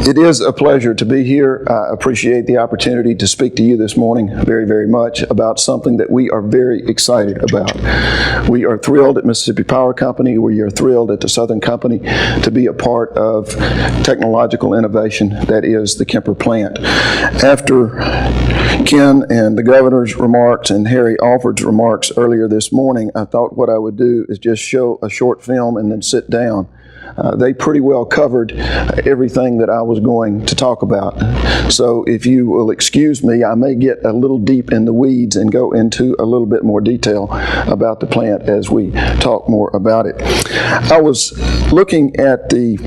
It is a pleasure to be here. I appreciate the opportunity to speak to you this morning very, very much about something that we are very excited about. We are thrilled at Mississippi Power Company. We are thrilled at the Southern Company to be a part of technological innovation that is the Kemper plant. After Ken and the governor's remarks and Harry Alford's remarks earlier this morning, I thought what I would do is just show a short film and then sit down. They pretty well covered everything that I was going to talk about. So if you will excuse me, I may get a little deep in the weeds and go into a little bit more detail about the plant as we talk more about it. I was looking at the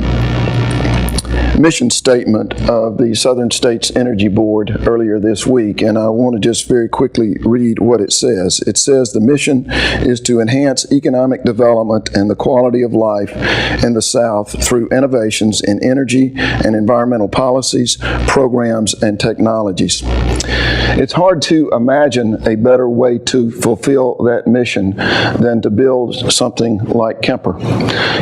mission statement of the Southern States Energy Board earlier this week, and I want to just very quickly read what it says. It says the mission is to enhance economic development and the quality of life in the South through innovations in energy and environmental policies, programs, and technologies. It's hard to imagine a better way to fulfill that mission than to build something like Kemper.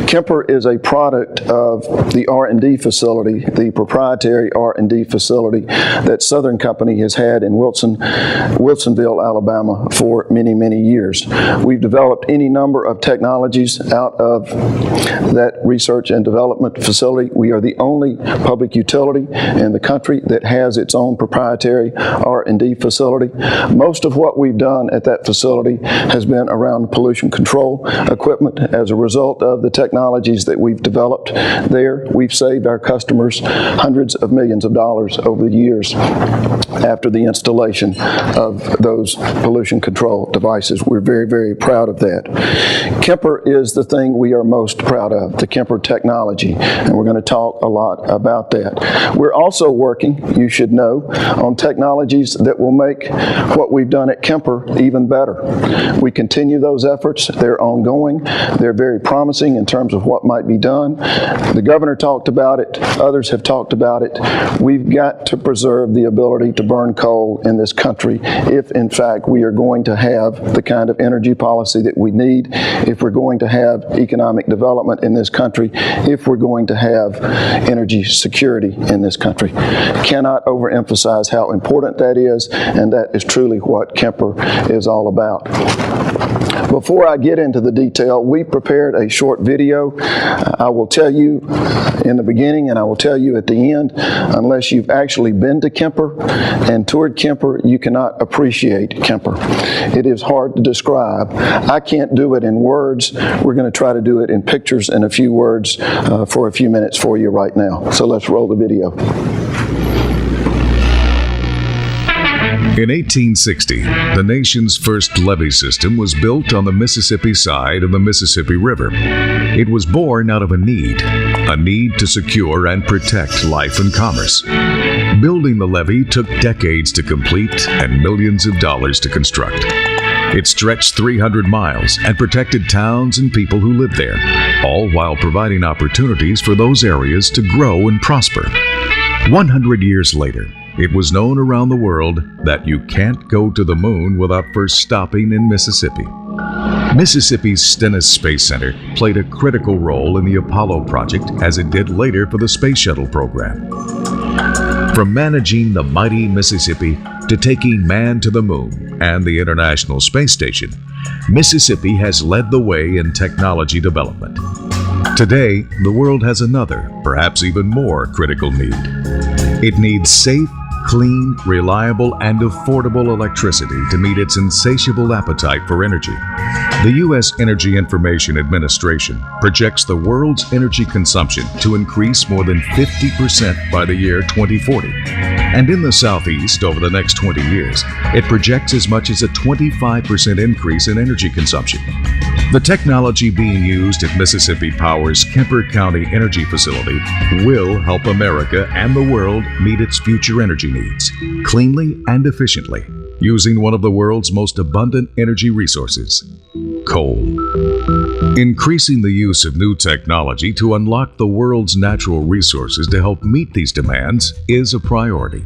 Kemper is a product of the R&D facility, the proprietary R&D facility that Southern Company has had in Wilsonville, Alabama for many, many years. We've developed any number of technologies out of that research and development facility. We are the only public utility in the country that has its own proprietary R&D facility. Most of what we've done at that facility has been around pollution control equipment. As a result of the technologies that we've developed there, we've saved our customers hundreds of millions of dollars over the years after the installation of those pollution control devices. We're very, very proud of that. Kemper is the thing we are most proud of, the Kemper technology, and we're going to talk a lot about that. We're also working, you should know, on technologies that will make what we've done at Kemper even better. We continue those efforts. They're ongoing. They're very promising in terms of what might be done. The governor talked about it. Others have talked about it. We've got to preserve the ability to burn coal in this country if, in fact, we are going to have the kind of energy policy that we need, if we're going to have economic development in this country, if we're going to have energy security in this country. Cannot overemphasize how important that is, and that is truly what Kemper is all about. Before I get into the detail, we prepared a short video. I will tell you in the beginning and I will tell you at the end, unless you've actually been to Kemper and toured Kemper, you cannot appreciate Kemper. It is hard to describe. I can't do it in words. We're going to try to do it in pictures and a few words for a few minutes for you right now. So let's roll the video. In 1860, the nation's first levee system was built on the Mississippi side of the Mississippi River. It was born out of a need to secure and protect life and commerce. Building the levee took decades to complete and millions of dollars to construct. It stretched 300 miles and protected towns and people who lived there, all while providing opportunities for those areas to grow and prosper. 100 years later, it was known around the world that you can't go to the moon without first stopping in Mississippi. Mississippi's Stennis Space Center played a critical role in the Apollo project, as it did later for the Space Shuttle program. From managing the mighty Mississippi to taking man to the moon and the International Space Station, Mississippi has led the way in technology development. Today, the world has another, perhaps even more critical need. It needs safe, clean, reliable, and affordable electricity to meet its insatiable appetite for energy. The U.S. Energy Information Administration projects the world's energy consumption to increase more than 50% by the year 2040. And in the Southeast, over the next 20 years, it projects as much as a 25% increase in energy consumption. The technology being used at Mississippi Power's Kemper County Energy Facility will help America and the world meet its future energy needs, cleanly and efficiently, using one of the world's most abundant energy resources, coal. Increasing the use of new technology to unlock the world's natural resources to help meet these demands is a priority.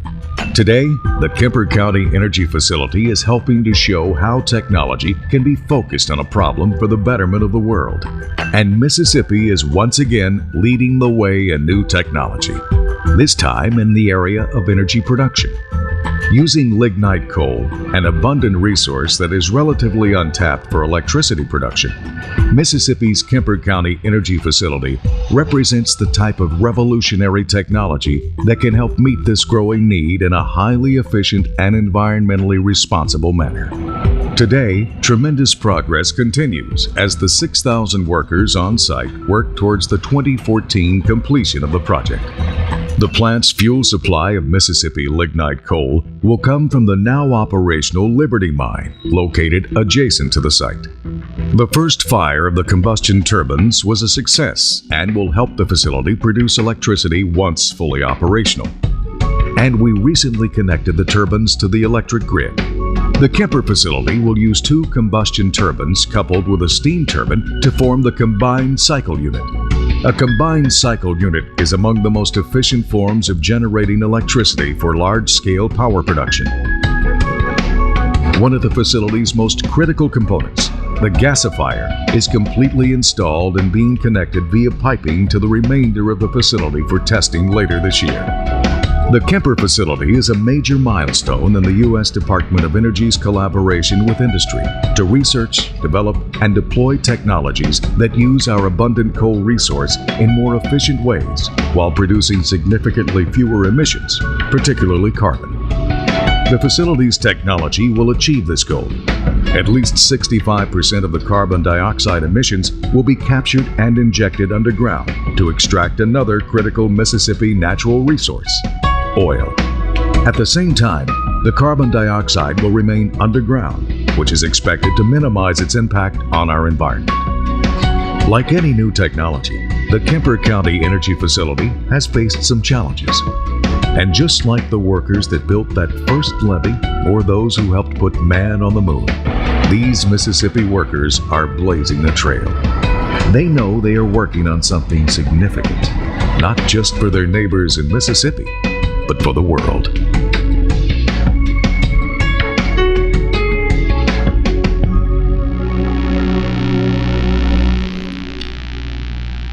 Today, the Kemper County Energy Facility is helping to show how technology can be focused on a problem for the betterment of the world. And Mississippi is once again leading the way in new technology. this time in the area of energy production. Using lignite coal, an abundant resource that is relatively untapped for electricity production, Mississippi's Kemper County Energy Facility represents the type of revolutionary technology that can help meet this growing need in a highly efficient and environmentally responsible manner. Today, tremendous progress continues as the 6,000 workers on site work towards the 2014 completion of the project. The plant's fuel supply of Mississippi lignite coal will come from the now operational Liberty Mine, located adjacent to the site. The first fire of the combustion turbines was a success and will help the facility produce electricity once fully operational. And we recently connected the turbines to the electric grid. The Kemper facility will use 2 combustion turbines coupled with a steam turbine to form the combined cycle unit. A combined cycle unit is among the most efficient forms of generating electricity for large-scale power production. One of the facility's most critical components, the gasifier, is completely installed and being connected via piping to the remainder of the facility for testing later this year. The Kemper facility is a major milestone in the U.S. Department of Energy's collaboration with industry to research, develop, and deploy technologies that use our abundant coal resource in more efficient ways while producing significantly fewer emissions, particularly carbon. The facility's technology will achieve this goal. At least 65% of the carbon dioxide emissions will be captured and injected underground to extract another critical Mississippi natural resource: oil. At the same time, the carbon dioxide will remain underground, which is expected to minimize its impact on our environment. Like any new technology, the Kemper County Energy Facility has faced some challenges. And just like the workers that built that first levee or those who helped put man on the moon, these Mississippi workers are blazing a trail. They know they are working on something significant, not just for their neighbors in Mississippi, but for the world.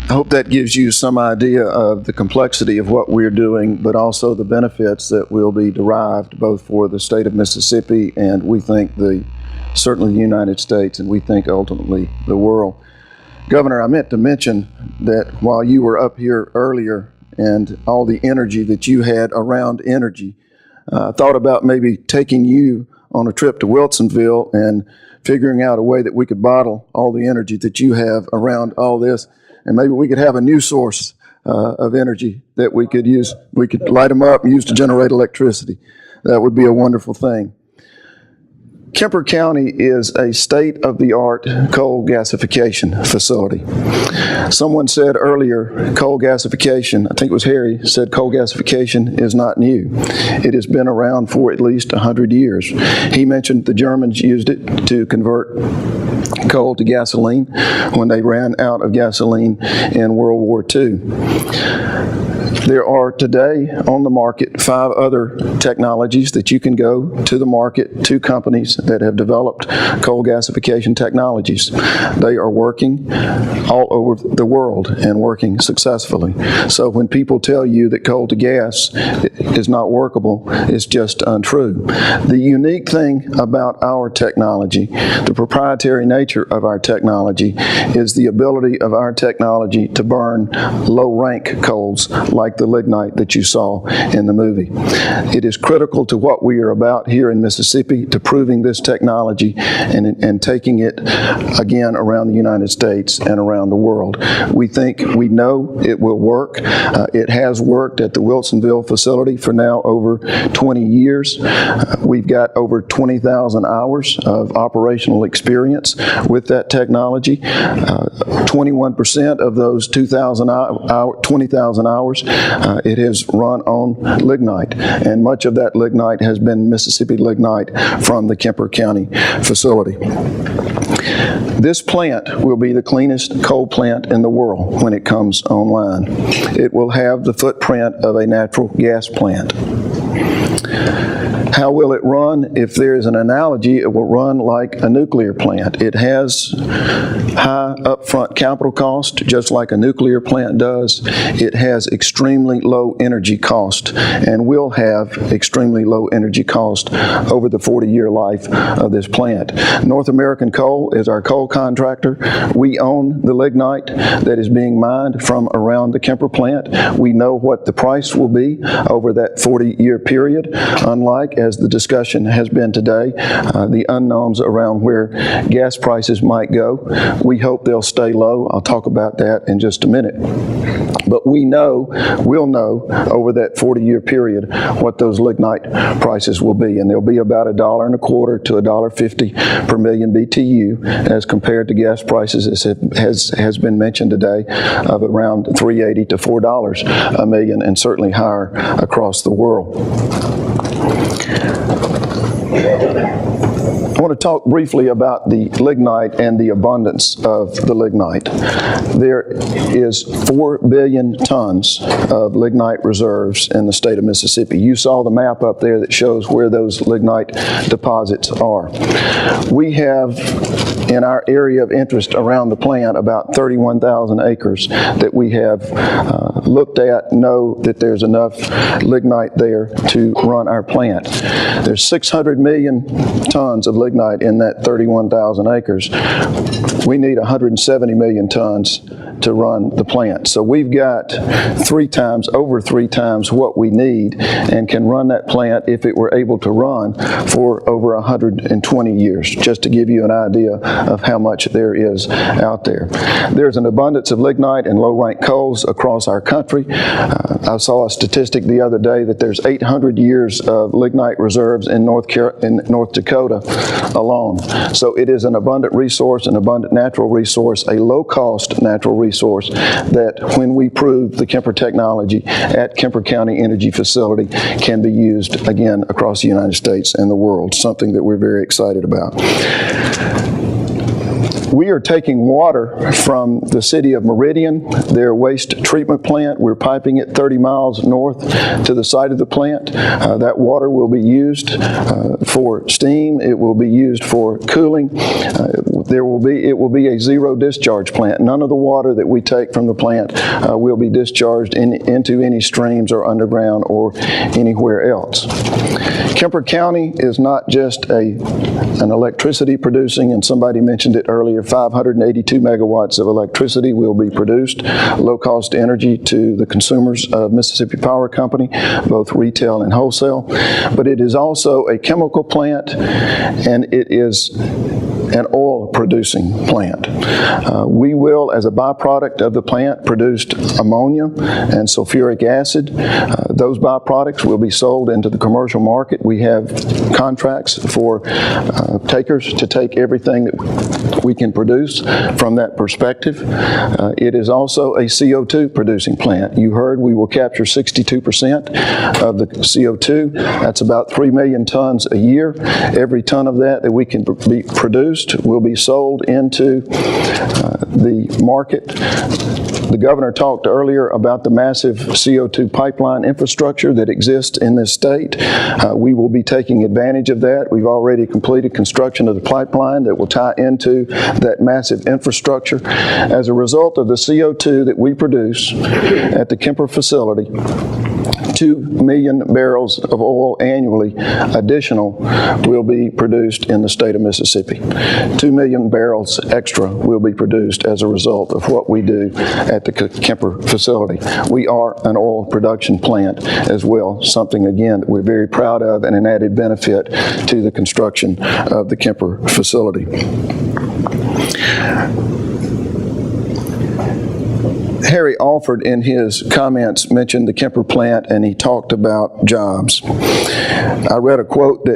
I hope that gives you some idea of the complexity of what we're doing, but also the benefits that will be derived both for the state of Mississippi and we think certainly the United States, and we think ultimately the world. Governor, I meant to mention that while you were up here earlier and all the energy that you had around energy, I thought about maybe taking you on a trip to Wilsonville and figuring out a way that we could bottle all the energy that you have around all this, and maybe we could have a new source of energy that we could use. We could light them up and use to generate electricity. That would be a wonderful thing. Kemper County is a state-of-the-art coal gasification facility. Someone said earlier, coal gasification, I think it was Harry, said coal gasification is not new. It has been around for at least 100 years. He mentioned the Germans used it to convert coal to gasoline when they ran out of gasoline in World War II. There are today on the market 5 other technologies that you can go to the market, 2 companies that have developed coal gasification technologies. They are working all over the world and working successfully. So when people tell you that coal to gas is not workable, it's just untrue. The unique thing about our technology, the proprietary nature of our technology, is the ability of our technology to burn low-rank coals like the lignite that you saw in the movie. It is critical to what we are about here in Mississippi, to proving this technology and taking it again around the United States and around the world. We know it will work. It has worked at the Wilsonville facility for now over 20 years. We've got over 20,000 hours of operational experience with that technology. 21% of those 20,000 hours it has run on lignite, and much of that lignite has been Mississippi lignite from the Kemper County facility. This plant will be the cleanest coal plant in the world when it comes online. It will have the footprint of a natural gas plant. How will it run? If there is an analogy, it will run like a nuclear plant. It has high upfront capital cost, just like a nuclear plant does. It has extremely low energy cost and will have extremely low energy cost over the 40-year life of this plant. North American Coal is our coal contractor. We own the lignite that is being mined from around the Kemper plant. We know what the price will be over that 40-year period, unlike, as the discussion has been today, the unknowns around where gas prices might go. We hope they'll stay low. I'll talk about that in just a minute. But we'll know over that 40-year period what those lignite prices will be, and they'll be about $1.25 to $1.50 per million BTU, as compared to gas prices, as has been mentioned today, of around $3.80 to $4 a million, and certainly higher across the world. I want to talk briefly about the lignite and the abundance of the lignite. There is 4 billion tons of lignite reserves in the state of Mississippi. You saw the map up there that shows where those lignite deposits are. We have in our area of interest around the plant about 31,000 acres that we have looked at, know that there's enough lignite there to run our plant. There's 600 million tons of lignite in that 31,000 acres. We need 170 million tons to run the plant. So we've got over three times what we need, and can run that plant, if it were able to run, for over 120 years, just to give you an idea of how much there is out there. There's an abundance of lignite and low-ranked coals across our country. I saw a statistic the other day that there's 800 years of lignite reserves in North Dakota alone. So it is an abundant resource, an abundant natural resource, a low-cost natural resource that, when we prove the Kemper technology at Kemper County Energy Facility, can be used again across the United States and the world, something that we're very excited about. We are taking water from the city of Meridian, their waste treatment plant. We're piping it 30 miles north to the site of the plant. That water will be used for steam. It will be used for cooling. It will be a zero discharge plant. None of the water that we take from the plant will be discharged into any streams or underground or anywhere else. Kemper County is not just an electricity producing, and somebody mentioned it earlier, 582 megawatts of electricity will be produced, low-cost energy to the consumers of Mississippi Power Company, both retail and wholesale. But it is also a chemical plant, and it is an oil-producing plant. We will, as a byproduct of the plant, produce ammonia and sulfuric acid. Those byproducts will be sold into the commercial market. We have contracts for takers to take everything that we can produce from that perspective. It is also a CO2 producing plant. You heard we will capture 62% of the CO2. That's about 3 million tons a year. Every ton of that we can be produced will be sold into the market. The governor talked earlier about the massive CO2 pipeline infrastructure that exists in this state. We will be taking advantage of that. We've already completed construction of the pipeline that will tie into that massive infrastructure. As a result of the CO2 that we produce at the Kemper facility, 2 million barrels of oil annually additional will be produced in the state of Mississippi. 2 million barrels extra will be produced as a result of what we do at the Kemper facility. We are an oil production plant as well, something again that we're very proud of, and an added benefit to the construction of the Kemper facility. Harry Alford, in his comments, mentioned the Kemper plant, and he talked about jobs. I read a quote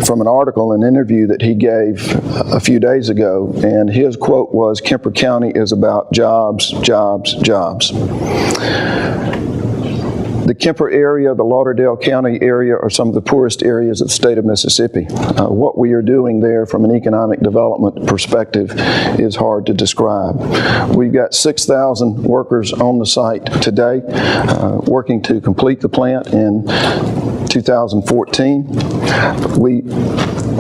from an article, an interview that he gave a few days ago, and his quote was, "Kemper County is about jobs, jobs, jobs." The Kemper area, the Lauderdale County area, are some of the poorest areas of the state of Mississippi. What we are doing there from an economic development perspective is hard to describe. We've got 6,000 workers on the site today, working to complete the plant in 2014. We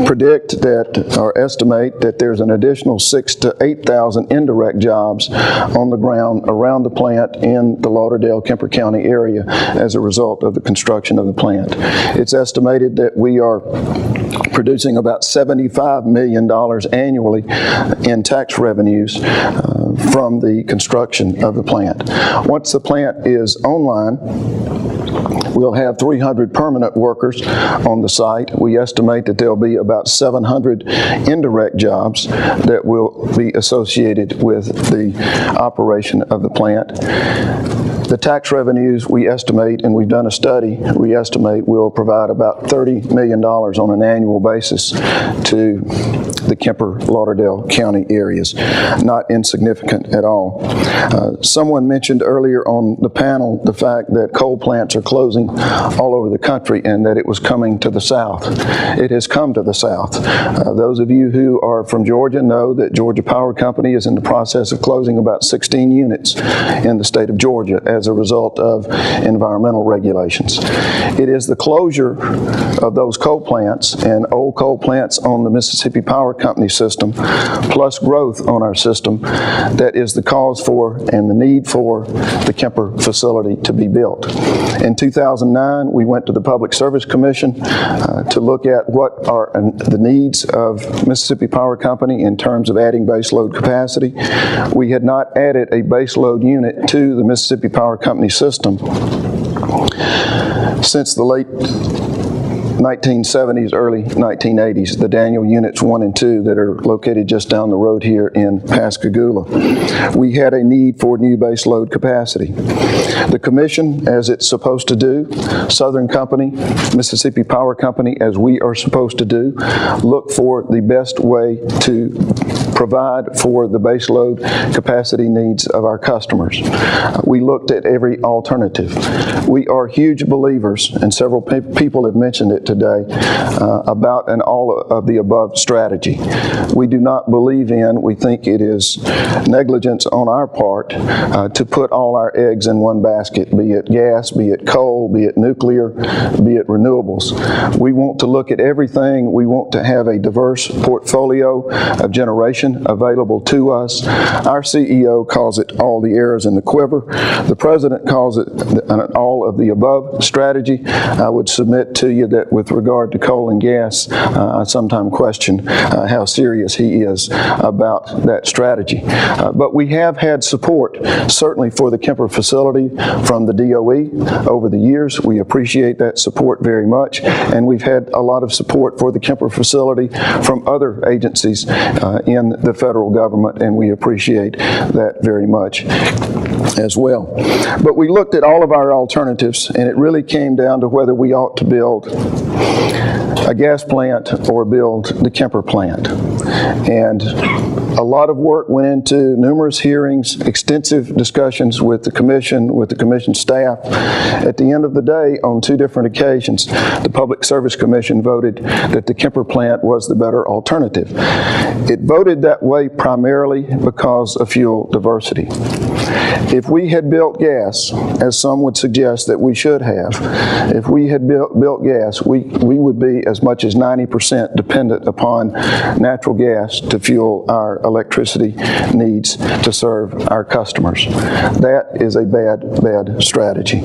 predict that, or estimate that there's an additional 6,000 to 8,000 indirect jobs on the ground around the plant in the Lauderdale, Kemper County area as a result of the construction of the plant. It's estimated that we are producing about $75 million annually in tax revenues from the construction of the plant. Once the plant is online, we'll have 300 permanent workers on the site. We estimate that there'll be about 700 indirect jobs that will be associated with the operation of the plant. The tax revenues, we estimate, and we've done a study, we estimate will provide about $30 million on an annual basis to the Kemper, Lauderdale County areas. Not insignificant at all. Someone mentioned earlier on the panel the fact that coal plants are closing all over the country and that it was coming to the South. It has come to the South. Those of you who are from Georgia know that Georgia Power Company is in the process of closing about 16 units in the state of Georgia as a result of environmental regulations. It is the closure of those coal plants and old coal plants on the Mississippi Power Company system, plus growth on our system, that is the cause for and the need for the Kemper facility to be built. In 2009, we went to the Public Service Commission to look at what are the needs of Mississippi Power Company in terms of adding baseload capacity. We had not added a baseload unit to the Mississippi Power Company system since the late 1970s, early 1980s, the Daniel Units 1 and 2 that are located just down the road here in Pascagoula. We had a need for new baseload capacity. The Commission, as it's supposed to do, Southern Company, Mississippi Power Company, as we are supposed to do, look for the best way to provide for the baseload capacity needs of our customers. We looked at every alternative. We are huge believers, and several people have mentioned it today, about an all of the above strategy. We do not believe in, we think it is negligence on our part to put all our eggs in one basket, be it gas, be it coal, be it nuclear, be it renewables. We want to look at everything. We want to have a diverse portfolio of generation available to us. Our CEO calls it all the arrows in the quiver. The President calls it an all of the above strategy. I would submit to you that with regard to coal and gas, I sometimes question how serious he is about that strategy. But we have had support, certainly for the Kemper facility, from the DOE over the years. We appreciate that support very much, and we've had a lot of support for the Kemper facility from other agencies in the federal government, and we appreciate that very much as well. But we looked at all of our alternatives, and it really came down to whether we ought to build a gas plant or build the Kemper plant. And a lot of work went into numerous hearings, extensive discussions with the commission staff. At the end of the day, on two different occasions, the Public Service Commission voted that the Kemper plant was the better alternative. It voted that way primarily because of fuel diversity. If we had built gas, as some would suggest that we should have, if we had built gas, we would be as much as 90% dependent upon natural gas to fuel our electricity needs to serve our customers. That is a bad strategy.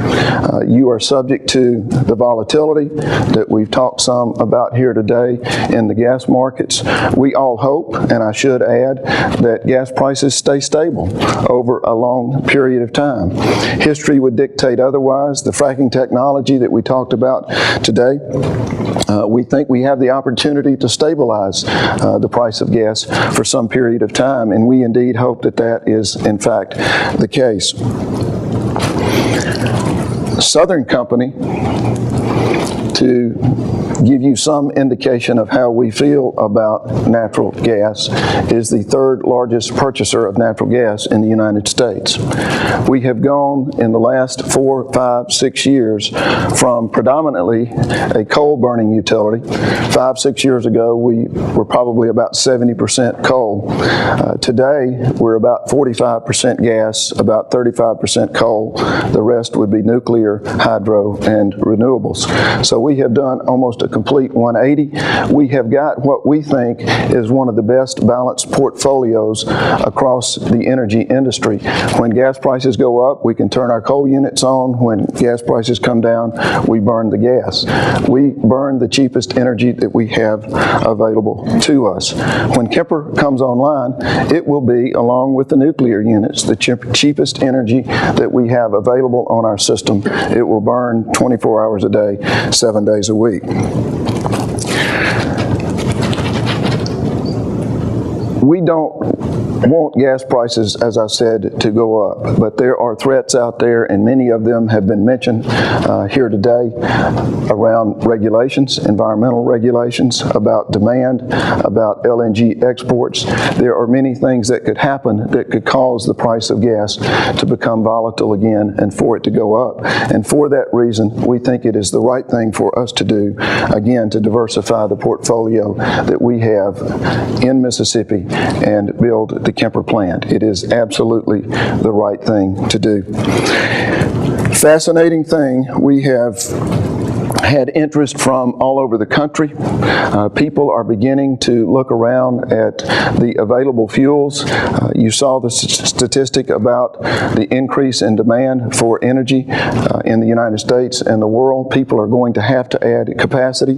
You are subject to the volatility that we've talked some about here today in the gas markets. We all hope, and I should add, that gas prices stay stable over a long period of time. History would dictate otherwise. The fracking technology that we talked about today, we think we have the opportunity to stabilize the price of gas for some period of time, and we indeed hope that that is in fact the case. Southern Company, to give you some indication of how we feel about natural gas, is the third largest purchaser of natural gas in the United States. We have gone in the last 4, 5, 6 years from predominantly a coal burning utility. 5, 6 years ago, we were probably about 70% coal. Today, we're about 45% gas, about 35% coal. The rest would be nuclear, hydro, and renewables. So we have done almost a complete 180. We have got what we think is one of the best balanced portfolios across the energy industry. When gas prices go up, we can turn our coal units on. When gas prices come down, we burn the gas. We burn the cheapest energy that we have available to us. When Kemper comes online, it will be, along with the nuclear units, the cheapest energy that we have available on our system. It will burn 24 hours a day, 7 days a week. We don't want gas prices, as I said, to go up, but there are threats out there, and many of them have been mentioned here today around regulations, environmental regulations, about demand, about LNG exports. There are many things that could happen that could cause the price of gas to become volatile again and for it to go up. And for that reason, we think it is the right thing for us to do, again, to diversify the portfolio that we have in Mississippi and build the Kemper plant. It is absolutely the right thing to do. Fascinating thing, we have had interest from all over the country. People are beginning to look around at the available fuels. You saw the statistic about the increase in demand for energy in the United States and the world. People are going to have to add capacity.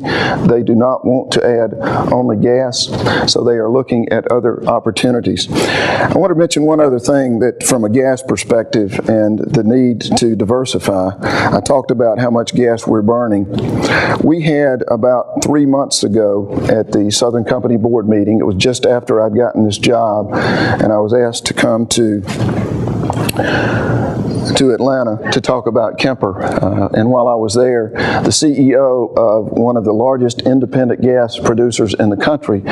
They do not want to add only gas, so they are looking at other opportunities. I want to mention one other thing, that from a gas perspective and the need to diversify. I talked about how much gas we're burning. We had about 3 months ago at the Southern Company board meeting, it was just after I'd gotten this job, and I was asked to come to Atlanta to talk about Kemper. And while I was there, the CEO of one of the largest independent gas producers in the country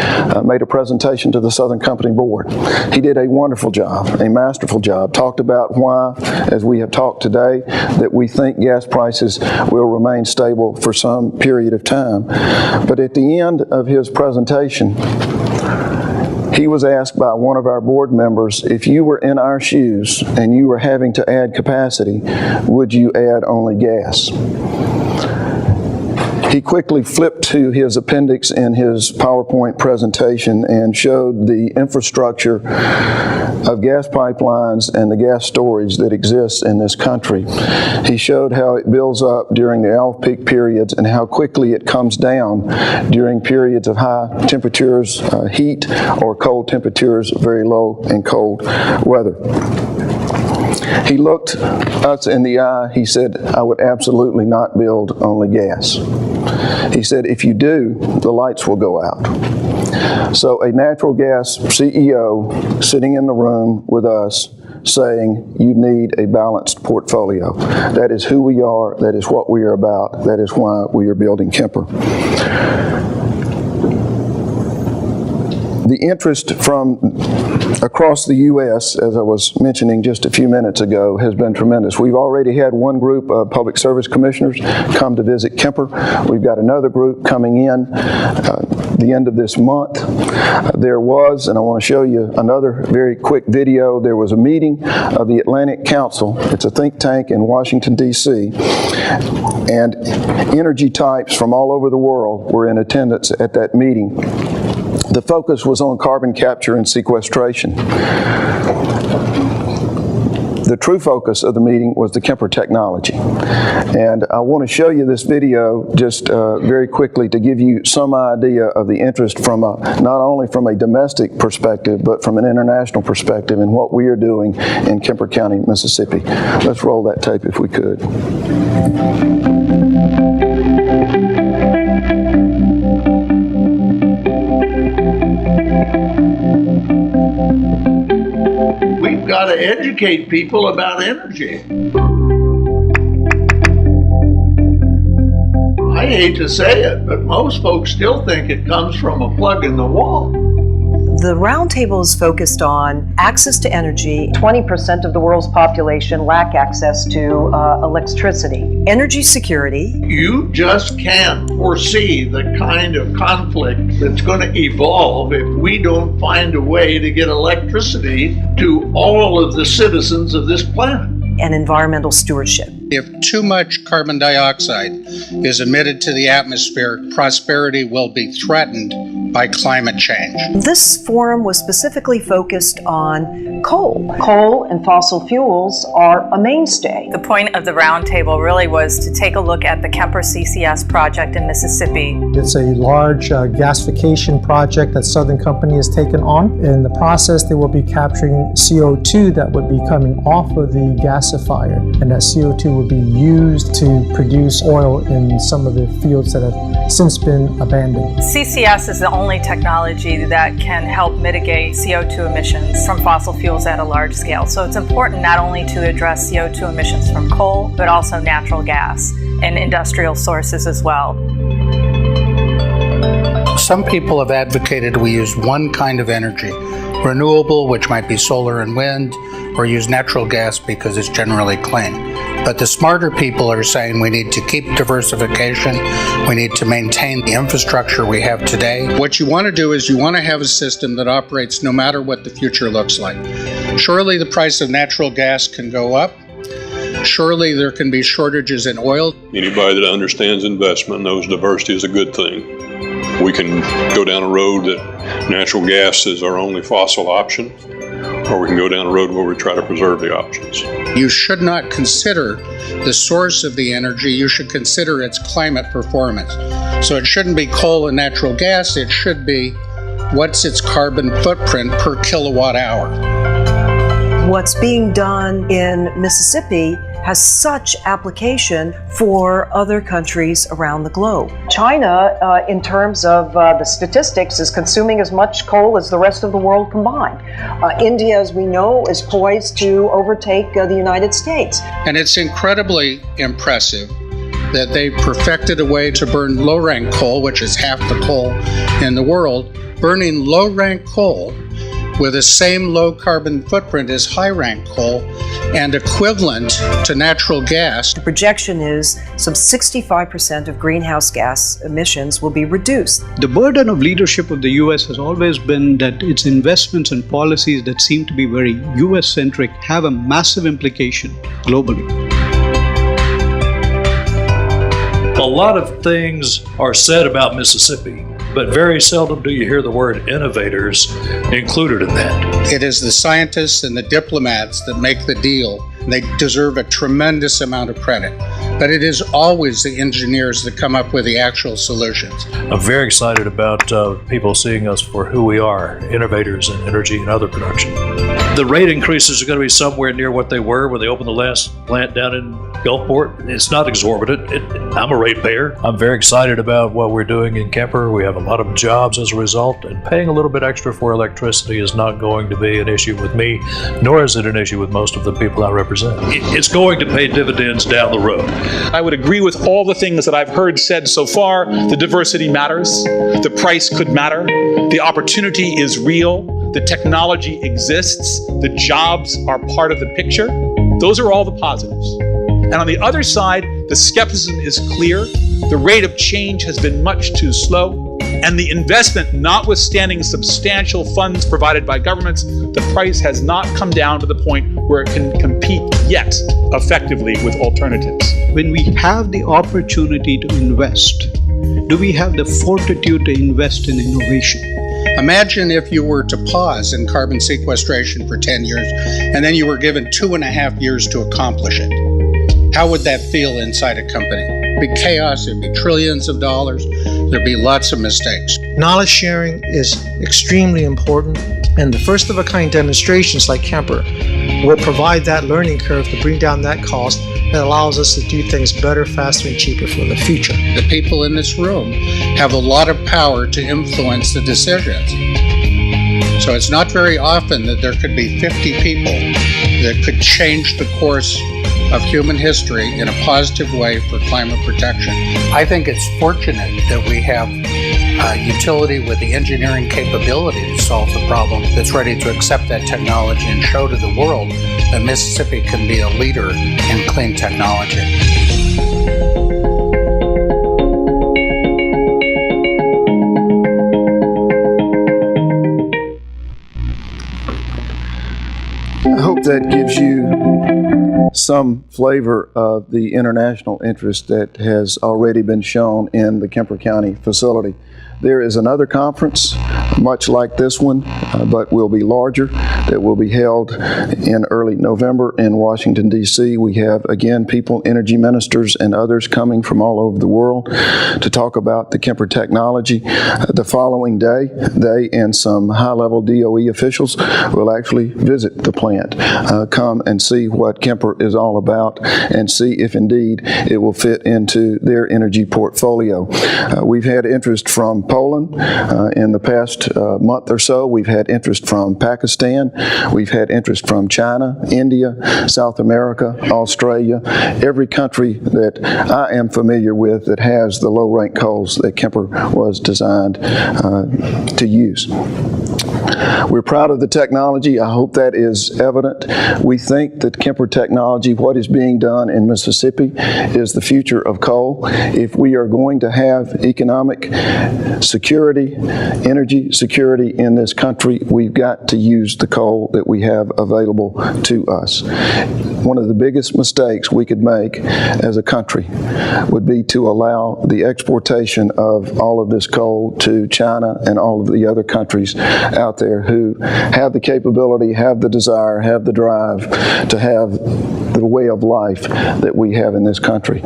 made a presentation to the Southern Company board. He did a wonderful job, a masterful job, talked about why, as we have talked today, that we think gas prices will remain stable for some period of time. But at the end of his presentation, he was asked by one of our board members, if you were in our shoes and you were having to add capacity, would you add only gas? He quickly flipped to his appendix in his PowerPoint presentation and showed the infrastructure of gas pipelines and the gas storage that exists in this country. He showed how it builds up during the off-peak periods and how quickly it comes down during periods of high temperatures, heat, or cold temperatures, very low and cold weather. He looked us in the eye. He said, I would absolutely not build only gas. He said, if you do, the lights will go out. So a natural gas CEO sitting in the room with us saying you need a balanced portfolio. That is who we are. That is what we are about. That is why we are building Kemper. The interest from across the U.S., as I was mentioning just a few minutes ago, has been tremendous. We've already had one group of public service commissioners come to visit Kemper. We've got another group coming in the end of this month. There was, and I want to show you another very quick video, there was a meeting of the Atlantic Council. It's a think tank in Washington, D.C., and energy types from all over the world were in attendance at that meeting. The focus was on carbon capture and sequestration. The true focus of the meeting was the Kemper technology. And I want to show you this video just very quickly to give you some idea of the interest from not only from a domestic perspective, but from an international perspective in what we are doing in Kemper County, Mississippi. Let's roll that tape if we could. We've got to educate people about energy. I hate to say it, but most folks still think it comes from a plug in the wall. The roundtable is focused on access to energy. 20% of the world's population lack access to electricity. Energy security. You just can't foresee the kind of conflict that's going to evolve if we don't find a way to get electricity to all of the citizens of this planet. and environmental stewardship. If too much carbon dioxide is emitted to the atmosphere, prosperity will be threatened by climate change. This forum was specifically focused on coal. Coal and fossil fuels are a mainstay. The point of the roundtable really was to take a look at the Kemper CCS project in Mississippi. It's a large gasification project that Southern Company has taken on. In the process, they will be capturing CO2 that would be coming off of the gasifier, and that CO2 will be used to produce oil in some of the fields that have since been abandoned. CCS is the only technology that can help mitigate CO2 emissions from fossil fuels at a large scale. So it's important not only to address CO2 emissions from coal, but also natural gas and industrial sources as well. Some people have advocated we use one kind of energy, renewable, which might be solar and wind, or use natural gas because it's generally clean. But the smarter people are saying we need to keep diversification, we need to maintain the infrastructure we have today. What you want to do is you want to have a system that operates no matter what the future looks like. Surely the price of natural gas can go up. Surely there can be shortages in oil. Anybody that understands investment knows diversity is a good thing. We can go down a road that natural gas is our only fossil option, or we can go down a road where we try to preserve the options. You should not consider the source of the energy, you should consider its climate performance. So it shouldn't be coal and natural gas, it should be what's its carbon footprint per kilowatt hour. What's being done in Mississippi has such application for other countries around the globe. China, in terms of the statistics, is consuming as much coal as the rest of the world combined. India, as we know, is poised to overtake the United States. And it's incredibly impressive that they perfected a way to burn low-rank coal, which is half the coal in the world, burning low-rank coal with the same low carbon footprint as high-rank coal and equivalent to natural gas. The projection is some 65% of greenhouse gas emissions will be reduced. The burden of leadership of the U.S. has always been that its investments and policies that seem to be very U.S.-centric have a massive implication globally. A lot of things are said about Mississippi, but very seldom do you hear the word innovators included in that. It is the scientists and the diplomats that make the deal. They deserve a tremendous amount of credit. But it is always the engineers that come up with the actual solutions. I'm very excited about people seeing us for who we are, innovators in energy and other production. The rate increases are going to be somewhere near what they were when they opened the last plant down in Gulfport. It's not exorbitant. I'm a ratepayer. I'm very excited about what we're doing in Kemper. We have a lot of jobs as a result, and paying a little bit extra for electricity is not going to be an issue with me, nor is it an issue with most of the people I represent. It's going to pay dividends down the road. I would agree with all the things that I've heard said so far. The diversity matters. The price could matter. The opportunity is real. The technology exists. The jobs are part of the picture. Those are all the positives. And on the other side, the skepticism is clear. The rate of change has been much too slow. And the investment, notwithstanding substantial funds provided by governments, the price has not come down to the point where it can compete yet effectively with alternatives. When we have the opportunity to invest, do we have the fortitude to invest in innovation? Imagine if you were to pause in carbon sequestration for 10 years and then you were given 2.5 years to accomplish it. How would that feel inside a company? It'd be chaos, it'd be trillions of dollars, there'd be lots of mistakes. Knowledge sharing is extremely important, and the first-of-a-kind demonstrations like Kemper will provide that learning curve to bring down that cost that allows us to do things better, faster, and cheaper for the future. The people in this room have a lot of power to influence the decisions. So it's not very often that there could be 50 people that could change the course of human history in a positive way for climate protection. I think it's fortunate that we have a utility with the engineering capability to solve the problem that's ready to accept that technology and show to the world that Mississippi can be a leader in clean technology. I hope that gives you some flavor of the international interest that has already been shown in the Kemper County facility. There is another conference, much like this one, but will be larger, that will be held in early November in Washington, D.C. We have, again, people, energy ministers, and others coming from all over the world to talk about the Kemper technology. The following day, they and some high-level DOE officials will actually visit the plant, come and see what Kemper is all about, and see if indeed it will fit into their energy portfolio. We've had interest from Poland in the past month or so. We've had interest from Pakistan. We've had interest from China, India, South America, Australia, every country that I am familiar with that has the low-ranked coals that Kemper was designed to use. We're proud of the technology. I hope that is evident. We think that Kemper technology, what is being done in Mississippi, is the future of coal. If we are going to have economic security, energy security in this country, we've got to use the coal that we have available to us. One of the biggest mistakes we could make as a country would be to allow the exportation of all of this coal to China and all of the other countries out there who have the capability, have the desire, have the drive to have the way of life that we have in this country.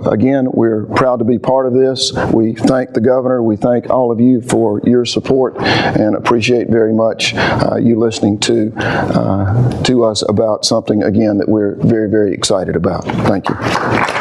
Again, we're proud to be part of this. We thank the governor. We thank all of you for your support and appreciate very much you listening to us about something, again, that we're very, very excited about. Thank you.